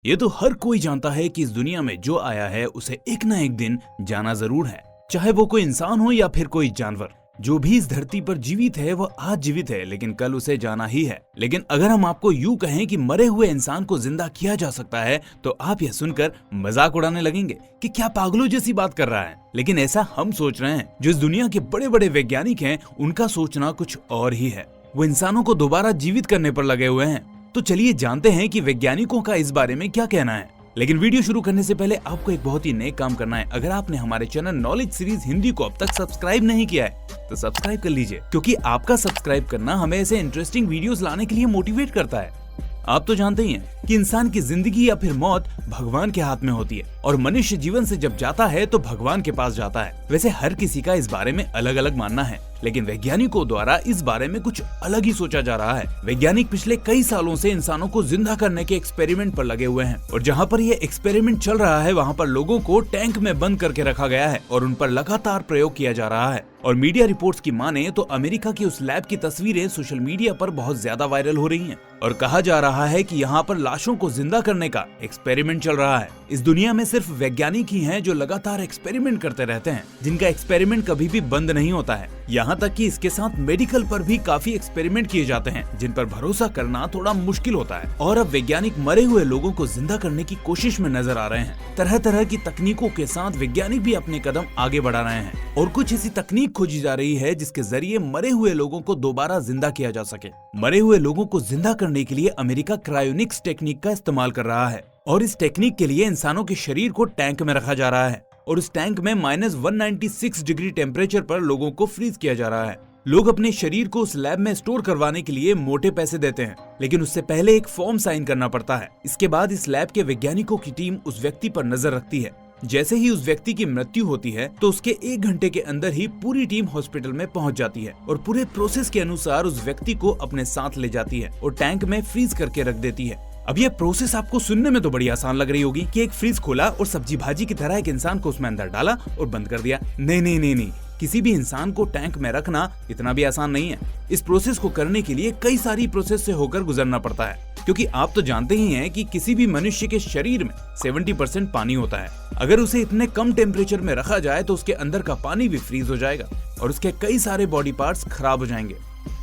ये तो हर कोई जानता है कि इस दुनिया में जो आया है उसे एक ना एक दिन जाना जरूर है, चाहे वो कोई इंसान हो या फिर कोई जानवर। जो भी इस धरती पर जीवित है वो आज जीवित है, लेकिन कल उसे जाना ही है। लेकिन अगर हम आपको यूं कहें कि मरे हुए इंसान को जिंदा किया जा सकता है तो आप यह सुनकर मजाक उड़ाने लगेंगे कि क्या पागलों जैसी बात कर रहा है। लेकिन ऐसा हम सोच रहे हैं, जो इस दुनिया के बड़े बड़े वैज्ञानिक हैं उनका सोचना कुछ और ही है। वो इंसानों को दोबारा जीवित करने पर लगे हुए हैं। तो चलिए जानते हैं कि वैज्ञानिकों का इस बारे में क्या कहना है। लेकिन वीडियो शुरू करने से पहले आपको एक बहुत ही नेक काम करना है। अगर आपने हमारे चैनल नॉलेज सीरीज हिंदी को अब तक सब्सक्राइब नहीं किया है तो सब्सक्राइब कर लीजिए, क्योंकि आपका सब्सक्राइब करना हमें ऐसे इंटरेस्टिंग वीडियोस लाने के लिए मोटिवेट करता है। आप तो जानते ही हैं कि इंसान की जिंदगी या फिर मौत भगवान के हाथ में होती है और मनुष्य जीवन से जब जाता है तो भगवान के पास जाता है। वैसे हर किसी का इस बारे में अलग अलग मानना है, लेकिन वैज्ञानिकों द्वारा इस बारे में कुछ अलग ही सोचा जा रहा है। वैज्ञानिक पिछले कई सालों से इंसानों को जिंदा करने के एक्सपेरिमेंट पर लगे हुए हैं और जहाँ पर ये एक्सपेरिमेंट चल रहा है वहाँ पर लोगों को टैंक में बंद करके रखा गया है और उन पर लगातार प्रयोग किया जा रहा है। और मीडिया रिपोर्ट्स की माने तो अमेरिका की उस लैब की तस्वीरें सोशल मीडिया पर बहुत ज्यादा वायरल हो रही हैं और कहा जा रहा है कि यहाँ पर लाशों को जिंदा करने का एक्सपेरिमेंट चल रहा है। इस दुनिया में सिर्फ वैज्ञानिक ही हैं जो लगातार एक्सपेरिमेंट करते रहते हैं, जिनका एक्सपेरिमेंट कभी भी बंद नहीं होता है। यहाँ तक कि इसके साथ मेडिकल पर भी काफी एक्सपेरिमेंट किए जाते हैं, जिन पर भरोसा करना थोड़ा मुश्किल होता है। और अब वैज्ञानिक मरे हुए लोगों को जिंदा करने की कोशिश में नजर आ रहे हैं। तरह तरह की तकनीकों के साथ वैज्ञानिक भी अपने कदम आगे बढ़ा रहे हैं और कुछ ऐसी तकनीक खोजी जा रही है जिसके जरिए मरे हुए लोगों को दोबारा जिंदा किया जा सके। मरे हुए लोगों को जिंदा करने के लिए अमेरिका क्रायोनिक्स टेक्निक का इस्तेमाल कर रहा है और इस टेक्निक के लिए इंसानों के शरीर को टैंक में रखा जा रहा है और उस टैंक में -196 डिग्री टेम्परेचर पर लोगों को फ्रीज किया जा रहा है। लोग अपने शरीर को उस लैब में स्टोर करवाने के लिए मोटे पैसे देते हैं, लेकिन उससे पहले एक फॉर्म साइन करना पड़ता है। इसके बाद इस लैब के वैज्ञानिकों की टीम उस व्यक्ति पर नजर रखती है। जैसे ही उस व्यक्ति की मृत्यु होती है तो उसके 1 घंटे के अंदर ही पूरी टीम हॉस्पिटल में पहुंच जाती है और पूरे प्रोसेस के अनुसार उस व्यक्ति को अपने साथ ले जाती है और टैंक में फ्रीज करके रख देती है। अब ये प्रोसेस आपको सुनने में तो बड़ी आसान लग रही होगी कि एक फ्रीज खोला और सब्जी भाजी की तरह एक इंसान को उसमें अंदर डाला और बंद कर दिया। नहीं, किसी भी इंसान को टैंक में रखना इतना भी आसान नहीं है। इस प्रोसेस को करने के लिए कई सारी प्रोसेस से होकर गुजरना पड़ता है, क्योंकि आप तो जानते ही हैं कि किसी भी मनुष्य के शरीर में 70% पानी होता है। अगर उसे इतने कम टेम्परेचर में रखा जाए तो उसके अंदर का पानी भी फ्रीज हो जाएगा और उसके कई सारे बॉडी पार्ट्स खराब हो जाएंगे।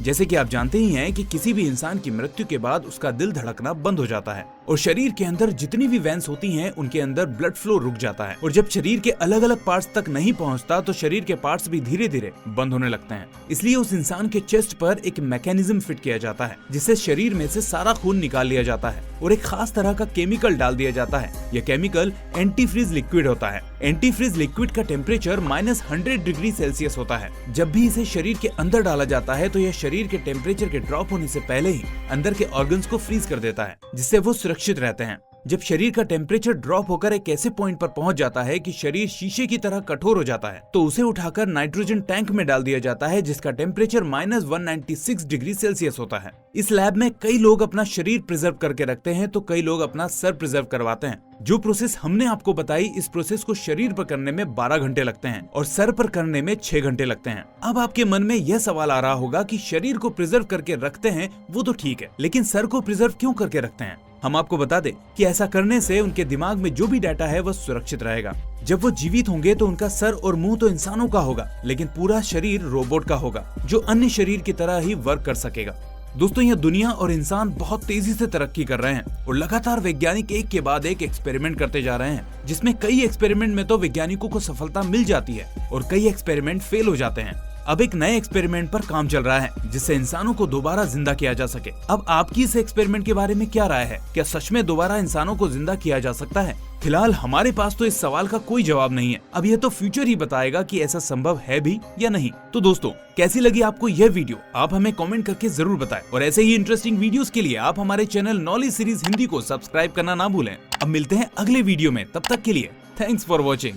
जैसे कि आप जानते ही हैं कि किसी भी इंसान की मृत्यु के बाद उसका दिल धड़कना बंद हो जाता है और शरीर के अंदर जितनी भी वेंस होती हैं उनके अंदर ब्लड फ्लो रुक जाता है और जब शरीर के अलग अलग पार्ट्स तक नहीं पहुंचता तो शरीर के पार्ट्स भी धीरे धीरे बंद होने लगते हैं। इसलिए उस इंसान के चेस्ट पर एक मैकेनिज्म फिट किया जाता है जिससे शरीर में से सारा खून निकाल लिया जाता है और एक खास तरह का केमिकल डाल दिया जाता है। यह केमिकल एंटीफ्रीज लिक्विड होता है। एंटीफ्रीज लिक्विड का टेम्परेचर -100 डिग्री सेल्सियस होता है। जब भी इसे शरीर के अंदर डाला जाता है तो यह शरीर के टेम्परेचर के ड्रॉप होने से पहले ही अंदर के ऑर्गन्स को फ्रीज कर देता है, जिससे वो सुरक्षित रहते हैं। जब शरीर का टेम्परेचर ड्रॉप होकर एक ऐसे पॉइंट पर पहुंच जाता है कि शरीर शीशे की तरह कठोर हो जाता है तो उसे उठाकर नाइट्रोजन टैंक में डाल दिया जाता है, जिसका टेम्परेचर -196 डिग्री सेल्सियस होता है। इस लैब में कई लोग अपना शरीर प्रिजर्व करके रखते हैं तो कई लोग अपना सर प्रिजर्व करवाते हैं। जो प्रोसेस हमने आपको बताई, इस प्रोसेस को शरीर पर करने में 12 घंटे लगते हैं और सर पर करने में 6 घंटे लगते हैं। अब आपके मन में यह सवाल आ रहा होगा कि शरीर को प्रिजर्व करके रखते हैं वो तो ठीक है, लेकिन सर को प्रिजर्व क्यों करके रखते हैं? हम आपको बता दें कि ऐसा करने से उनके दिमाग में जो भी डाटा है वह सुरक्षित रहेगा। जब वो जीवित होंगे तो उनका सर और मुंह तो इंसानों का होगा, लेकिन पूरा शरीर रोबोट का होगा जो अन्य शरीर की तरह ही वर्क कर सकेगा। दोस्तों, यह दुनिया और इंसान बहुत तेजी से तरक्की कर रहे हैं और लगातार वैज्ञानिक एक के बाद एक एक्सपेरिमेंट करते जा रहे हैं, जिसमें कई एक्सपेरिमेंट में तो वैज्ञानिकों को सफलता मिल जाती है और कई एक्सपेरिमेंट फेल हो जाते हैं। अब एक नए एक्सपेरिमेंट पर काम चल रहा है जिससे इंसानों को दोबारा जिंदा किया जा सके। अब आपकी इस एक्सपेरिमेंट के बारे में क्या राय है? क्या सच में दोबारा इंसानों को जिंदा किया जा सकता है? फिलहाल हमारे पास तो इस सवाल का कोई जवाब नहीं है। अब यह तो फ्यूचर ही बताएगा कि ऐसा संभव है भी या नहीं। तो दोस्तों, कैसी लगी आपको यह वीडियो? आप हमें कमेंट करके जरूर बताएं और ऐसे ही इंटरेस्टिंग वीडियोस के लिए आप हमारे चैनल नॉलेज सीरीज हिंदी को सब्सक्राइब करना ना भूलें। अब मिलते हैं अगले वीडियो में, तब तक के लिए थैंक्स फॉर वॉचिंग।